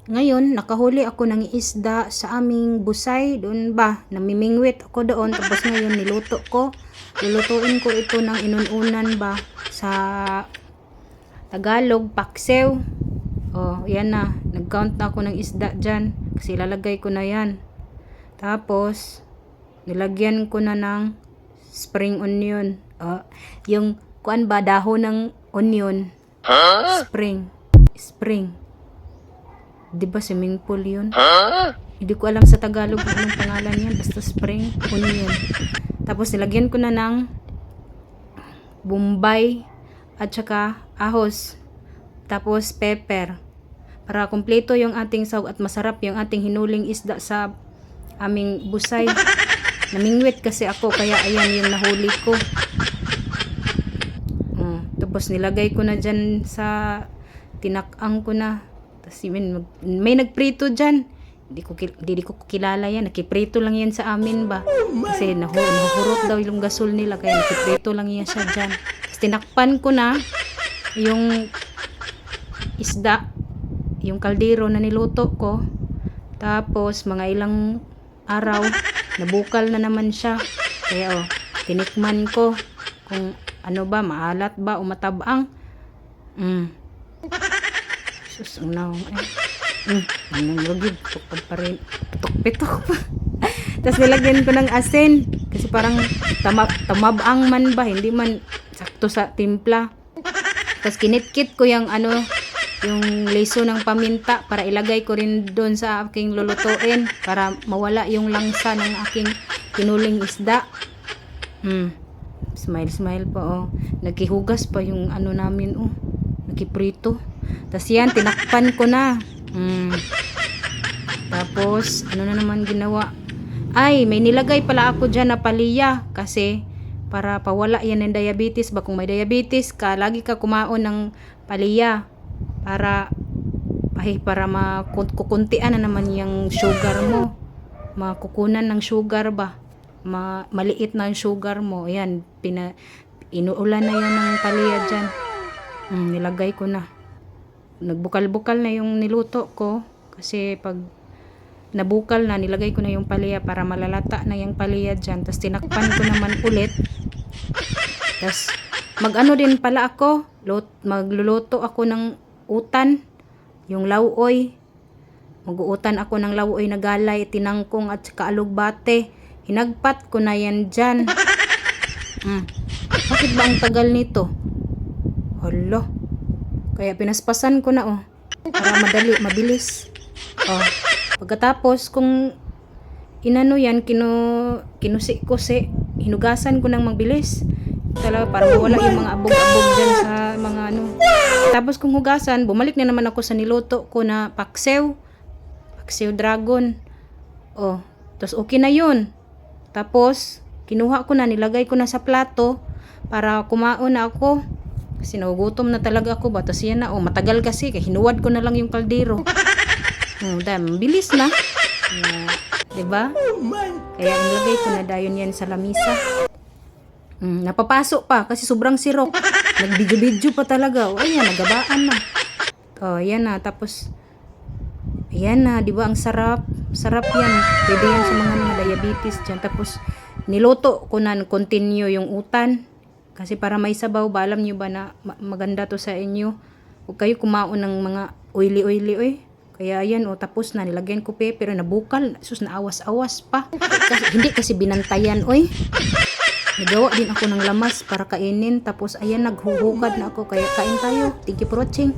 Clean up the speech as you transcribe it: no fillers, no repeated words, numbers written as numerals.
Ngayon, nakahuli ako ng isda sa aming busay. Doon ba? Namimingwit ako doon. Tapos ngayon, niluto ko. Lulutuin ko ito ng inununan ba? Sa Tagalog, paksew. Oh, yan na. Nag-count na ako ng isda dyan. Kasi lalagay ko na yan. Tapos, nilagyan ko na ng spring onion. Yung, kuan ba, dahon ng onion. Spring. Di ba swimming pool yun? Hindi ko alam sa Tagalog kung anong pangalan yan. Basta spring onion. Tapos nilagyan ko na ng bombay at saka ahos. Tapos pepper. Para kumpleto yung ating sahog at masarap yung ating hinuling isda sa aming busay. Namingwit kasi ako kaya ayan yung nahuli ko. Tapos nilagay ko na dyan sa tinakang ko na. Tapos may nagprito dyan. Hindi ko kilala yan. Nakiprito lang yan sa amin ba. Kasi nahurot daw yung gasol nila. Kaya nakiprito lang yan siya dyan. Tapos tinakpan ko na yung isda. Yung kaldero na niluto ko. Tapos mga ilang araw, nabukal na naman siya. Kaya tinikman ko kung ano ba, maalat ba o matabang. Sus, unang rugid, putok pa rin, pitok pa. Tapos nilagyan ko ng asin kasi parang tamabang man ba, hindi man sakto sa timpla. Tapos kinitkit ko yung yung leso ng paminta para ilagay ko rin doon sa aking lulutuin para mawala yung langsa ng aking pinuling isda. Smile pa nagkihugas pa yung namin nagkiprito. Tapos yan, tinakpan ko na. Tapos, ano na naman ginawa? Ay, may nilagay pala ako dyan na palya. Kasi, para pawala yan ng diabetes. Ba kung may diabetes ka, lagi ka kumaon ng palya. Para makukuntian na naman yung sugar mo. Makukunan ng sugar ba? Maliit na yung sugar mo. Ayan, inuulan na yan ng palya dyan. Nilagay ko na. Nagbukal-bukal na yung niluto ko kasi pag nabukal na nilagay ko na yung palya para malalata na yung palya dyan. Tapos tinakpan ko naman ulit. Tapos din pala ako, magluluto ako ng utan, yung lauoy. Mag-uutan ako ng lauoy na galay, tinangkong at saka alugbate. Hinagpat ko na yan dyan. Bakit ba ang tagal nito? Hala. Kaya pinaspasan ko na para mabilis. Pagkatapos kung yan, kinusi-kusi, hinugasan ko ng mabilis. Talaga para mawala yung mga abog-abog dyan sa mga Tapos kung hugasan, bumalik na naman ako sa niluto ko na paksew dragon. Tapos okay na yun. Tapos kinuha ko na, nilagay ko na sa plato para kumaon na ako. Kasi nagugutom na talaga ako ba. Tapos yan na, matagal kasi. Kaya hinuwad ko na lang yung kaldero. Bilis na. Diba? Kaya nilagay ko na dayon yan sa lamisa. Napapasok pa kasi sobrang sirok. Nagbidyo-bidyo pa talaga. Ayan, nagabaan na. Yan na. Tapos, ayan na. Diba ang sarap? Sarap yan. Pwede yan sa mga diabetes dyan. Tapos, niluto ko na continue yung utan. Kasi para may sabaw ba, alam nyo ba na maganda to sa inyo? Huwag kayo kumaon ng mga oily. Kaya yan, tapos na, nilagyan ko pero nabukal. Sus, naawas-awas pa. Hindi kasi binantayan, Nagawa din ako ng lamas para kainin. Tapos, ayan, naghuhugad na ako. Kaya kain tayo. Thank you for watching.